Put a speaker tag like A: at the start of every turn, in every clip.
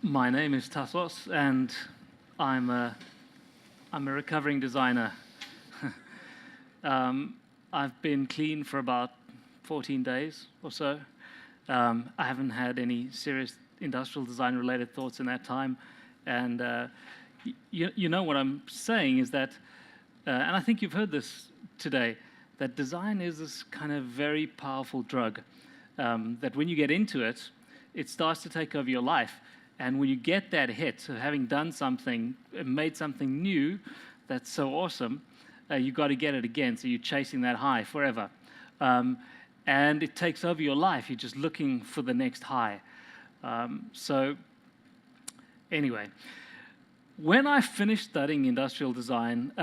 A: My name is Tasos, and I'm a, I'm a recovering designer. I've been clean for about 14 days or so. I haven't had any serious industrial design-related thoughts in that time. And you know what I'm saying is that, and I think you've heard this today, that design is this kind of very powerful drug, that when you get into it, it starts to take over your life. And when you get that hit of having done something, made something new that's so awesome, you've got to get it again. So you're chasing that high forever. And it takes over your life. You're just looking for the next high. So anyway, when I finished studying industrial design,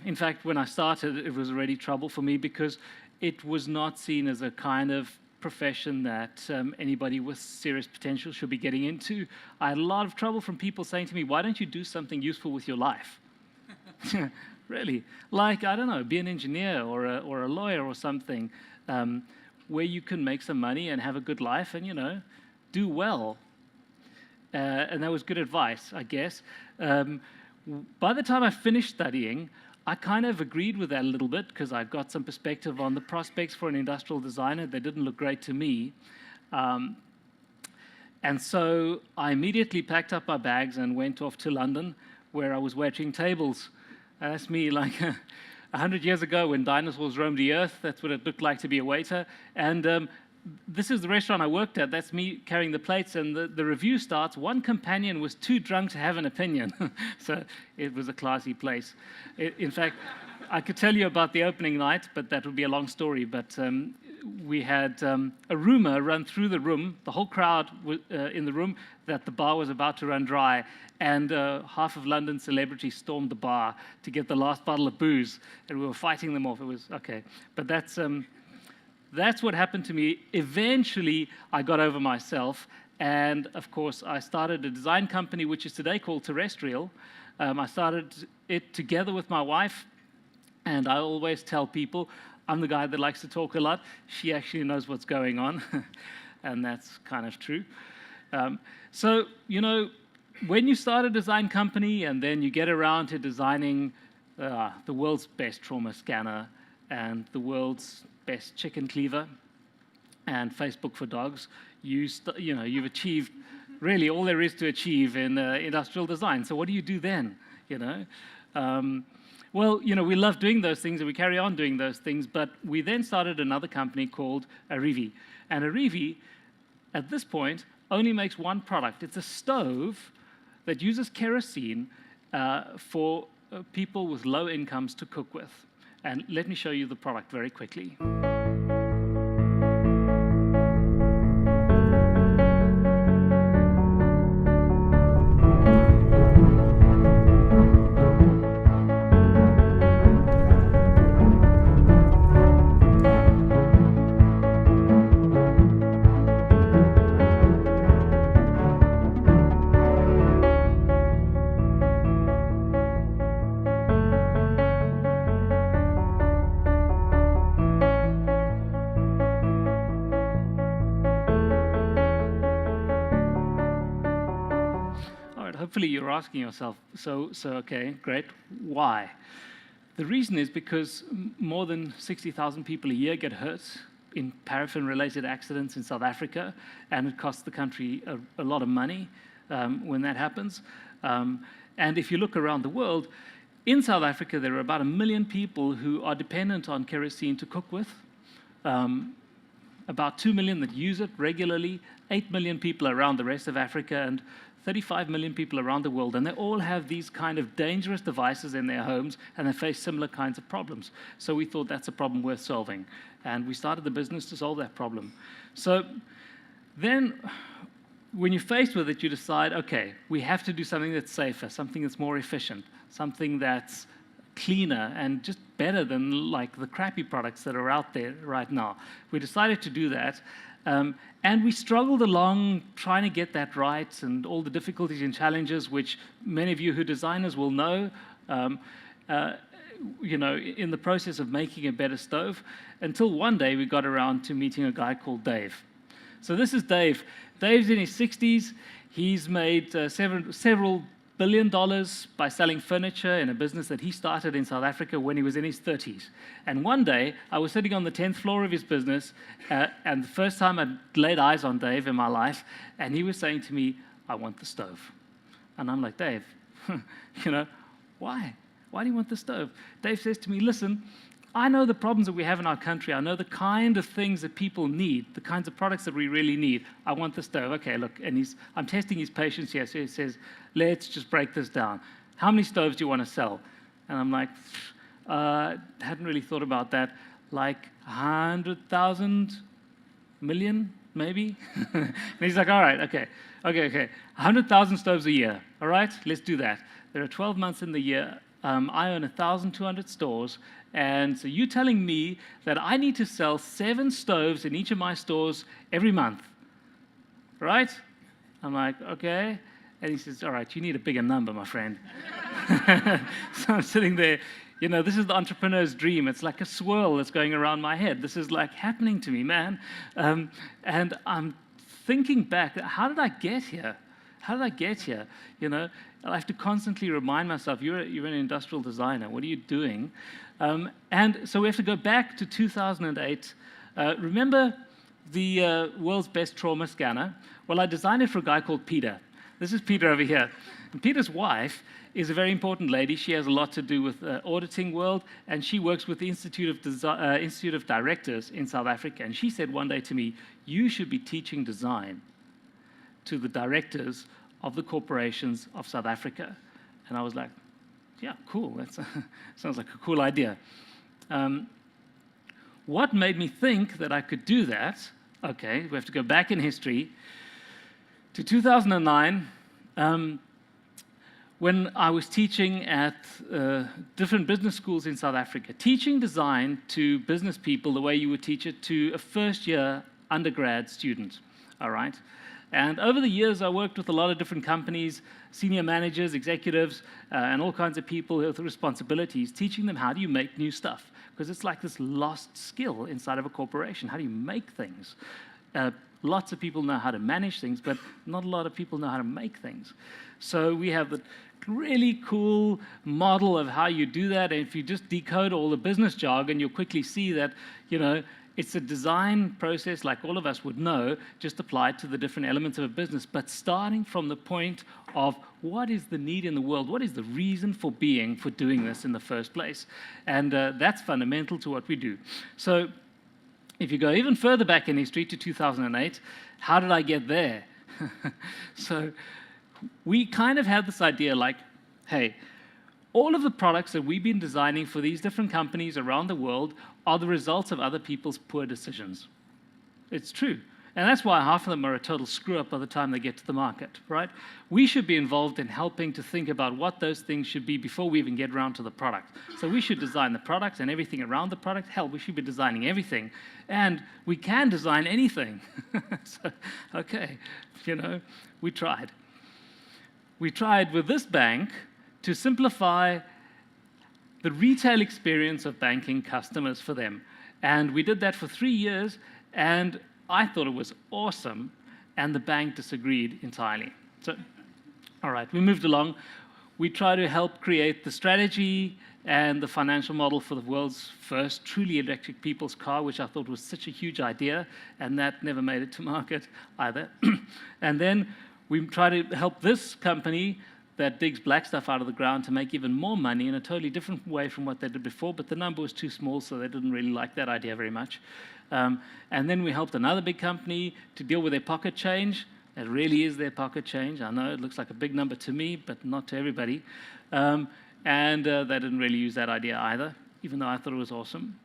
A: in fact, when I started, it was already trouble for me because it was not seen as a kind of profession that anybody with serious potential should be getting into. I had a lot of trouble from people saying to me, why don't you do something useful with your life? Really. Like, I don't know, be an engineer or a lawyer or something, where you can make some money and have a good life and, you know, do well. And that was good advice, I guess. By the time I finished studying, I kind of agreed with that a little bit because I got some perspective on the prospects for an industrial designer. They didn't look great to me. And so I immediately packed up my bags and went off to London, where I was waiting tables. That's me like 100 years ago when dinosaurs roamed the earth. That's what it looked like to be a waiter. And this is the restaurant I worked at. That's me carrying the plates, and the review starts, one companion was too drunk to have an opinion. So it was a classy place. In fact, I could tell you about the opening night, but that would be a long story. But we had a rumor run through the room, the whole crowd in the room, that the bar was about to run dry. And half of London celebrities stormed the bar to get the last bottle of booze, and we were fighting them off. It was okay. But that's what happened to me. Eventually, I got over myself, and of course, I started a design company, which is today called Terrestrial. I started it together with my wife, and I always tell people, I'm the guy that likes to talk a lot. She actually knows what's going on, and that's kind of true. So, you know, when you start a design company, and then you get around to designing the world's best trauma scanner, and the world's best chicken cleaver, and Facebook for dogs, you've achieved really all there is to achieve in industrial design. So what do you do then? You know, well, you know, we love doing those things and we carry on doing those things. But we then started another company called Arrivi, and Arrivi, at this point, only makes one product. It's a stove that uses kerosene for people with low incomes to cook with. And let me show you the product very quickly. Hopefully you're asking yourself, so okay, great, why? The reason is because more than 60,000 people a year get hurt in paraffin-related accidents in South Africa, and it costs the country a lot of money when that happens. And if you look around the world, in South Africa there are about 1 million people who are dependent on kerosene to cook with, about 2 million that use it regularly, 8 million people around the rest of Africa, and 35 million people around the world, and they all have these kind of dangerous devices in their homes, and they face similar kinds of problems. So we thought that's a problem worth solving, and we started the business to solve that problem. So then, when you're faced with it, you decide, okay, we have to do something that's safer, something that's more efficient, something that's cleaner and just better than like the crappy products that are out there right now. We decided to do that. And we struggled along trying to get that right, and all the difficulties and challenges, which many of you who are designers will know, you know, in the process of making a better stove, until one day we got around to meeting a guy called Dave. So this is Dave. Dave's in his 60s. He's made several $1 billion by selling furniture in a business that he started in South Africa when he was in his 30s. And one day, I was sitting on the 10th floor of his business, and the first time I'd laid eyes on Dave in my life, and he was saying to me, "I want the stove." And I'm like, "Dave, why? Why do you want the stove?" Dave says to me, "Listen, I know the problems that we have in our country. I know the kind of things that people need, the kinds of products that we really need. I want the stove." Okay, look, and I'm testing his patience here. So he says, "Let's just break this down. How many stoves do you want to sell?" And I'm like, hadn't really thought about that. Like 100,000 million, maybe? And he's like, "All right, okay. 100,000 stoves a year. All right, let's do that. There are 12 months in the year. I own 1,200 stores. And so you're telling me that I need to sell 7 stoves in each of my stores every month, right?" I'm like, "Okay." And he says, "All right, you need a bigger number, my friend." So I'm sitting there, this is the entrepreneur's dream. It's like a swirl that's going around my head. This is like happening to me, man. And I'm thinking back, how did I get here? How did I get here? I have to constantly remind myself, you're an industrial designer. What are you doing? And so we have to go back to 2008. Remember the world's best trauma scanner? Well, I designed it for a guy called Peter. This is Peter over here. And Peter's wife is a very important lady. She has a lot to do with the auditing world, and she works with the Institute of Directors in South Africa. And she said one day to me, "You should be teaching design to the directors of the corporations of South Africa." And I was like, "Yeah, cool. That sounds like a cool idea." What made me think that I could do that? Okay, we have to go back in history to 2009, when I was teaching at different business schools in South Africa, teaching design to business people the way you would teach it to a first-year undergrad student, all right? And over the years, I worked with a lot of different companies, senior managers, executives, and all kinds of people with responsibilities, teaching them how do you make new stuff. Because it's like this lost skill inside of a corporation. How do you make things? Lots of people know how to manage things, but not a lot of people know how to make things. So we have the really cool model of how you do that. And if you just decode all the business jargon, you'll quickly see that, it's a design process like all of us would know, just applied to the different elements of a business, but starting from the point of what is the need in the world? What is the reason for being, for doing this in the first place? And that's fundamental to what we do. So if you go even further back in history to 2008, how did I get there? So we kind of had this idea like, hey, all of the products that we've been designing for these different companies around the world are the results of other people's poor decisions. It's true. And that's why half of them are a total screw-up by the time they get to the market, right? We should be involved in helping to think about what those things should be before we even get around to the product. So we should design the product and everything around the product. Hell, we should be designing everything. And we can design anything. So, okay, we tried. We tried with this bank to simplify the retail experience of banking customers for them. And we did that for 3 years, and I thought it was awesome, and the bank disagreed entirely. So, all right, we moved along. We tried to help create the strategy and the financial model for the world's first truly electric people's car, which I thought was such a huge idea, and that never made it to market either. And then we tried to help this company that digs black stuff out of the ground to make even more money in a totally different way from what they did before, but the number was too small, so they didn't really like that idea very much. And then we helped another big company to deal with their pocket change. It really is their pocket change. I know it looks like a big number to me, but not to everybody. And they didn't really use that idea either, even though I thought it was awesome.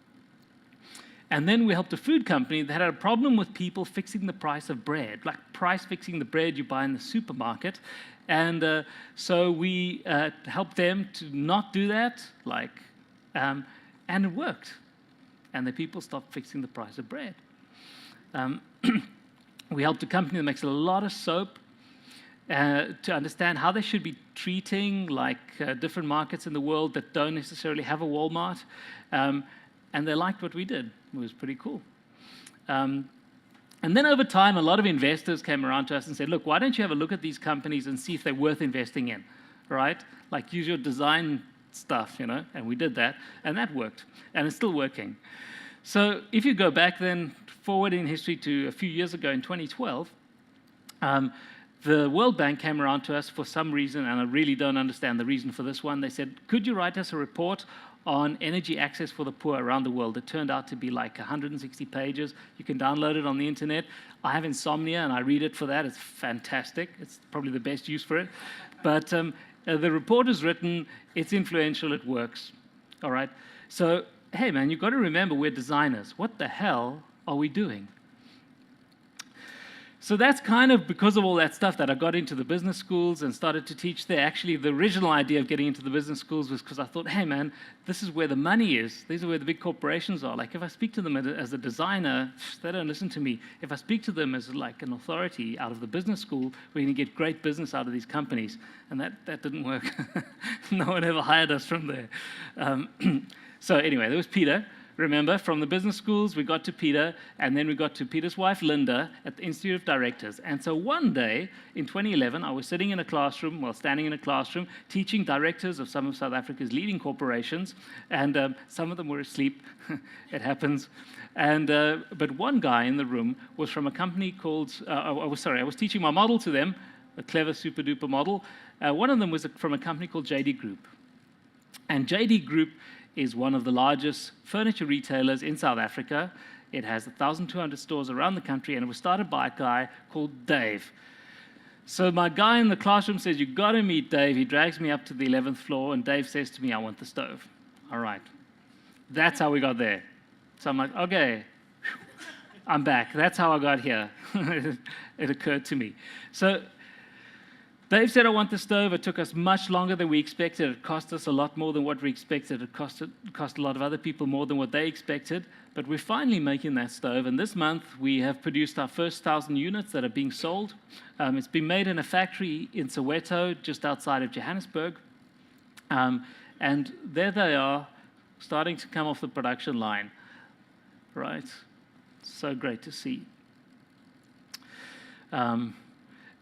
A: And then we helped a food company that had a problem with people fixing the price of bread, like price fixing the bread you buy in the supermarket. And so we helped them to not do that, and it worked. And the people stopped fixing the price of bread. We helped a company that makes a lot of soap to understand how they should be treating different markets in the world that don't necessarily have a Walmart. And they liked what we did. It was pretty cool. And then over time, a lot of investors came around to us and said, look, why don't you have a look at these companies and see if they're worth investing in, right? Like, use your design stuff, you know? And we did that, and that worked, and it's still working. So if you go back then, forward in history to a few years ago in 2012, the World Bank came around to us for some reason, and I really don't understand the reason for this one. They said, could you write us a report on energy access for the poor around the world? It turned out to be like 160 pages. You can download it on the internet. I have insomnia, and I read it for that. It's fantastic. It's probably the best use for it. But the report is written. It's influential. It works. All right? So, hey, man, you've got to remember we're designers. What the hell are we doing? So that's kind of because of all that stuff that I got into the business schools and started to teach there. Actually, the original idea of getting into the business schools was because I thought, hey, man, this is where the money is. These are where the big corporations are. Like, if I speak to them as a designer, they don't listen to me. If I speak to them as like an authority out of the business school, we're going to get great business out of these companies. And that didn't work. No one ever hired us from there. So anyway, there was Peter. Remember, from the business schools, we got to Peter, and then we got to Peter's wife, Linda, at the Institute of Directors. And so one day, in 2011, I was sitting in a classroom, standing in a classroom, teaching directors of some of South Africa's leading corporations, and some of them were asleep. It happens. And but one guy in the room was from a company called, I was teaching my model to them, a clever, super-duper model. One of them was from a company called JD Group. And JD Group is one of the largest furniture retailers in South Africa. It has 1,200 stores around the country, and it was started by a guy called Dave. So my guy in the classroom says, you've got to meet Dave. He drags me up to the 11th floor, and Dave says to me, I want the stove. All right. That's how we got there. So I'm like, okay, I'm back. That's how I got here. It occurred to me. So Dave said, I want the stove. It took us much longer than we expected. It cost us a lot more than what we expected. It cost a lot of other people more than what they expected. But we're finally making that stove. And this month, we have produced our first 1,000 units that are being sold. It's been made in a factory in Soweto, just outside of Johannesburg. And there they are, starting to come off the production line. Right? So great to see.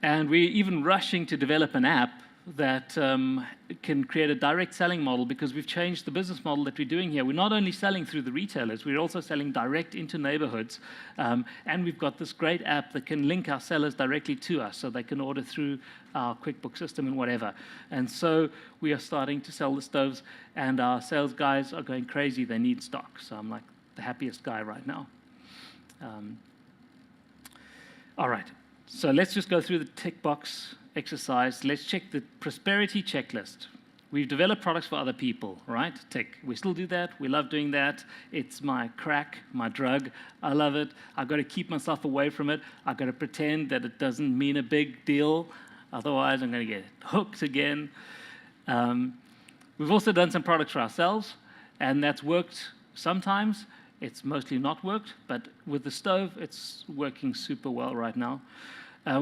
A: And we're even rushing to develop an app that can create a direct selling model, because we've changed the business model that we're doing here. We're not only selling through the retailers, we're also selling direct into neighborhoods. And we've got this great app that can link our sellers directly to us, so they can order through our QuickBooks system and whatever. And so we are starting to sell the stoves, and our sales guys are going crazy. They need stock. So I'm like the happiest guy right now. All right. So let's just go through the tick box exercise. Let's check the prosperity checklist. We've developed products for other people, right? Tick. We still do that. We love doing that. It's my crack, my drug. I love it. I've got to keep myself away from it. I've got to pretend that it doesn't mean a big deal. Otherwise, I'm going to get hooked again. We've also done some products for ourselves, and that's worked sometimes. It's mostly not worked, but with the stove, it's working super well right now.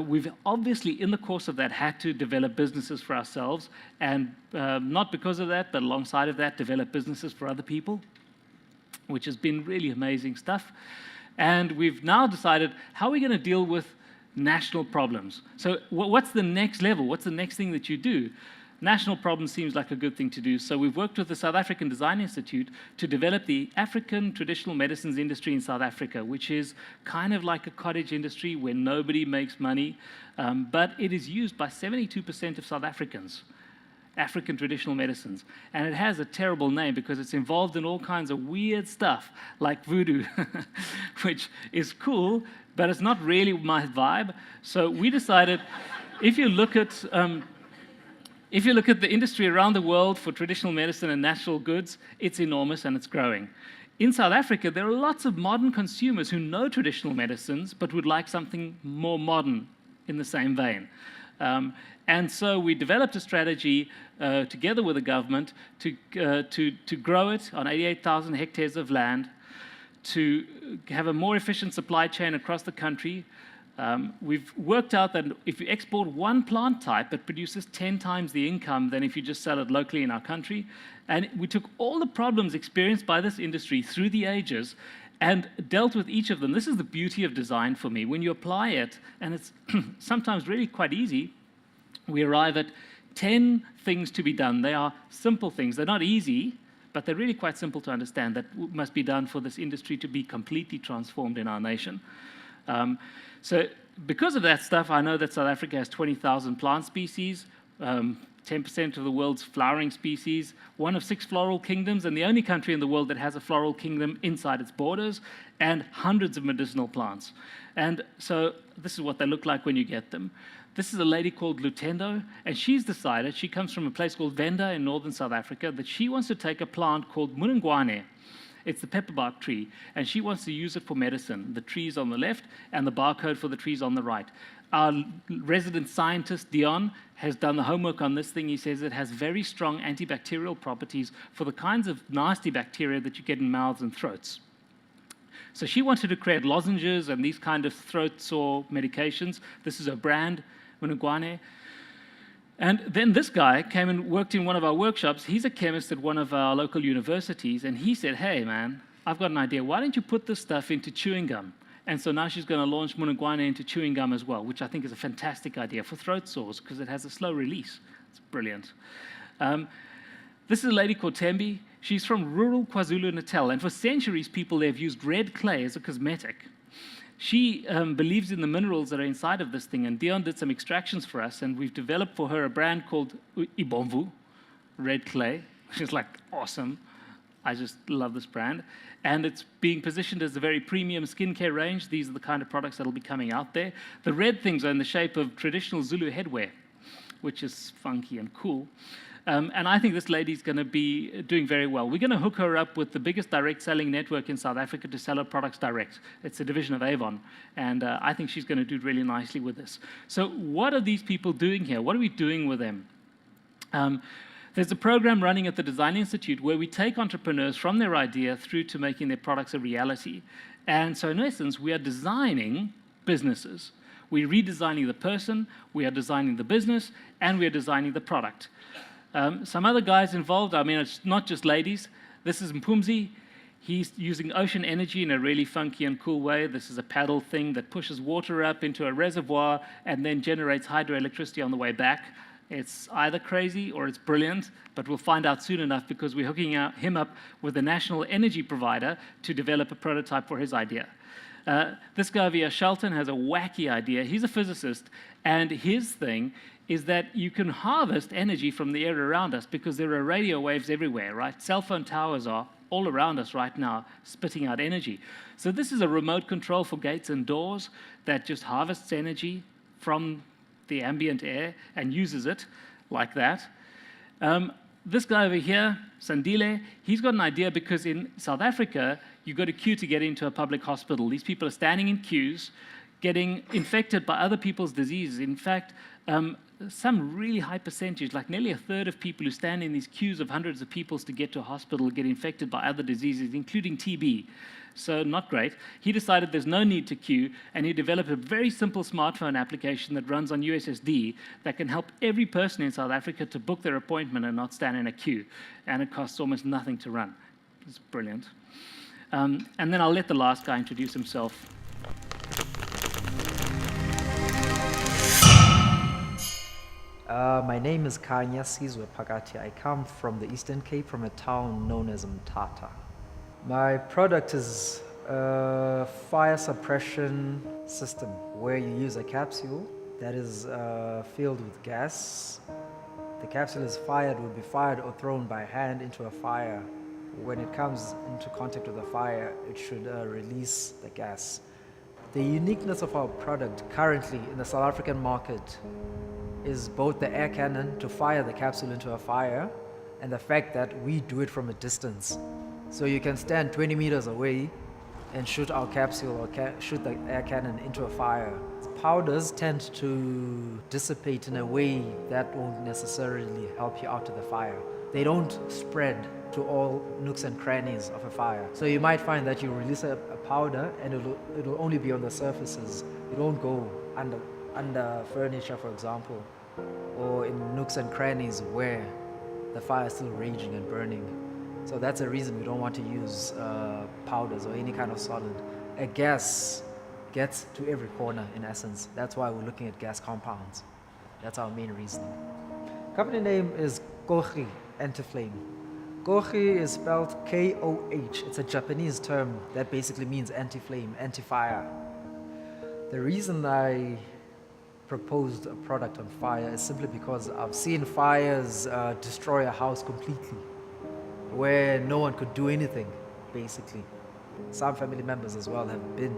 A: We've obviously, in the course of that, had to develop businesses for ourselves, and not because of that, but alongside of that, develop businesses for other people, which has been really amazing stuff. And we've now decided, how are we going to deal with national problems? So what's the next level? What's the next thing that you do? National problem seems like a good thing to do, so we've worked with the South African Design Institute to develop the African traditional medicines industry in South Africa, which is kind of like a cottage industry where nobody makes money, but it is used by 72% of South Africans, African traditional medicines. And it has a terrible name because it's involved in all kinds of weird stuff, like voodoo, which is cool, but it's not really my vibe. So we decided, if you look at the industry around the world for traditional medicine and natural goods, it's enormous and it's growing. In South Africa, there are lots of modern consumers who know traditional medicines but would like something more modern in the same vein. And so we developed a strategy together with the government to grow it on 88,000 hectares of land, to have a more efficient supply chain across the country. We've worked out that if you export one plant type, it produces 10 times the income than if you just sell it locally in our country. And we took all the problems experienced by this industry through the ages and dealt with each of them. This is the beauty of design for me. When you apply it, and it's sometimes really quite easy, we arrive at 10 things to be done. They are simple things. They're not easy, but they're really quite simple to understand that must be done for this industry to be completely transformed in our nation. So because of that stuff, I know that South Africa has 20,000 plant species, 10% of the world's flowering species, one of 6 floral kingdoms, and the only country in the world that has a floral kingdom inside its borders, and hundreds of medicinal plants. And so this is what they look like when you get them. This is a lady called Lutendo, and she's decided, she comes from a place called Venda in northern South Africa, that she wants to take a plant called Munungwane. It's the pepperbark tree, and she wants to use it for medicine. The tree's on the left, and the barcode for the tree's on the right. Our resident scientist, Dion, has done the homework on this thing. He says it has very strong antibacterial properties for the kinds of nasty bacteria that you get in mouths and throats. So she wanted to create lozenges and these kind of throat sore medications. This is a brand, Munungwane. And then this guy came and worked in one of our workshops. He's a chemist at one of our local universities, and he said, hey, man, I've got an idea. Why don't you put this stuff into chewing gum? And so now she's going to launch Munungwane into chewing gum as well, which I think is a fantastic idea for throat sores because it has a slow release. It's brilliant. This is a lady called Tembi. She's from rural KwaZulu-Natal, and for centuries, people there have used red clay as a cosmetic. She believes in the minerals that are inside of this thing, and Dion did some extractions for us, and we've developed for her a brand called Ibomvu, red clay, which is like awesome. I just love this brand. And it's being positioned as a very premium skincare range. These are the kind of products that'll be coming out there. The red things are in the shape of traditional Zulu headwear, which is funky and cool. And I think this lady's going to be doing very well. We're going to hook her up with the biggest direct selling network in South Africa to sell her products direct. It's a division of Avon. And I think she's going to do really nicely with this. So what are these people doing here? What are we doing with them? There's a program running at the Design Institute where we take entrepreneurs from their idea through to making their products a reality. And so in essence, we are designing businesses. We're redesigning the person, we are designing the business, and we are designing the product. Some other guys involved, I mean, it's not just ladies. This is Mpumzi. He's using ocean energy in a really funky and cool way. This is a paddle thing that pushes water up into a reservoir and then generates hydroelectricity on the way back. It's either crazy or it's brilliant, but we'll find out soon enough because we're hooking him up with a national energy provider to develop a prototype for his idea. This guy over here, Shelton, has a wacky idea. He's a physicist, and his thing is that you can harvest energy from the air around us because there are radio waves everywhere, right? Cell phone towers are all around us right now, spitting out energy. So this is a remote control for gates and doors that just harvests energy from the ambient air and uses it like that. This guy over here, Sandile, he's got an idea because in South Africa, you got a queue to get into a public hospital. These people are standing in queues, getting infected by other people's diseases. In fact, some really high percentage, like nearly a third of people who stand in these queues of hundreds of people to get to a hospital get infected by other diseases, including TB. So not great. He decided there's no need to queue, and he developed a very simple smartphone application that runs on USSD that can help every person in South Africa to book their appointment and not stand in a queue. And it costs almost nothing to run. It's brilliant. And then I'll let the last guy introduce himself.
B: My name is Calantzis Pakati. I come from the Eastern Cape, from a town known as Mthatha. My product is a fire suppression system where you use a capsule that is filled with gas. The capsule is fired, would be fired or thrown by hand into a fire. When it comes into contact with the fire, it should release the gas. The uniqueness of our product currently in the South African market is both the air cannon to fire the capsule into a fire and the fact that we do it from a distance. So you can stand 20 meters away and shoot our capsule or shoot the air cannon into a fire. Powders tend to dissipate in a way that won't necessarily help you out of the fire. They don't spread to all nooks and crannies of a fire. So you might find that you release a powder and it'll only be on the surfaces. It won't go under furniture, for example, or in nooks and crannies where the fire is still raging and burning. So that's the reason we don't want to use powders or any kind of solid. A gas gets to every corner in essence. That's why we're looking at gas compounds. That's our main reasoning. Company name is Kochi Anti-Flame. Kochi is spelled K-O-H. It's a Japanese term that basically means anti-flame, anti-fire. The reason I proposed a product on fire is simply because I've seen fires destroy a house completely, where no one could do anything, basically. Some family members as well have been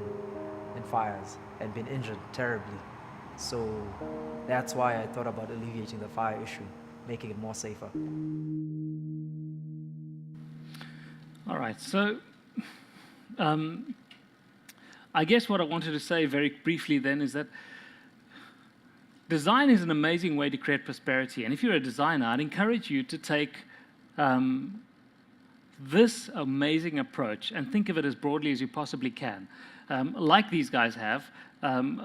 B: in fires and been injured terribly. So that's why I thought about alleviating the fire issue, making it more safer.
A: All right, so I guess what I wanted to say very briefly then is that design is an amazing way to create prosperity. And if you're a designer, I'd encourage you to take this amazing approach and think of it as broadly as you possibly can, like these guys have,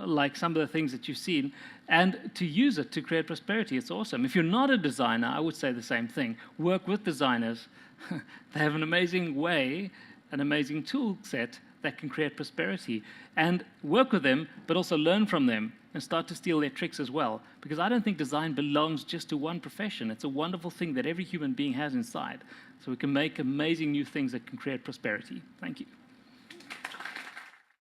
A: like some of the things that you've seen, and to use it to create prosperity. It's awesome. If you're not a designer, I would say the same thing. Work with designers. They have an amazing way, an amazing tool set that can create prosperity. And work with them, but also learn from them and start to steal their tricks as well. Because I don't think design belongs just to one profession. It's a wonderful thing that every human being has inside. So we can make amazing new things that can create prosperity. Thank you.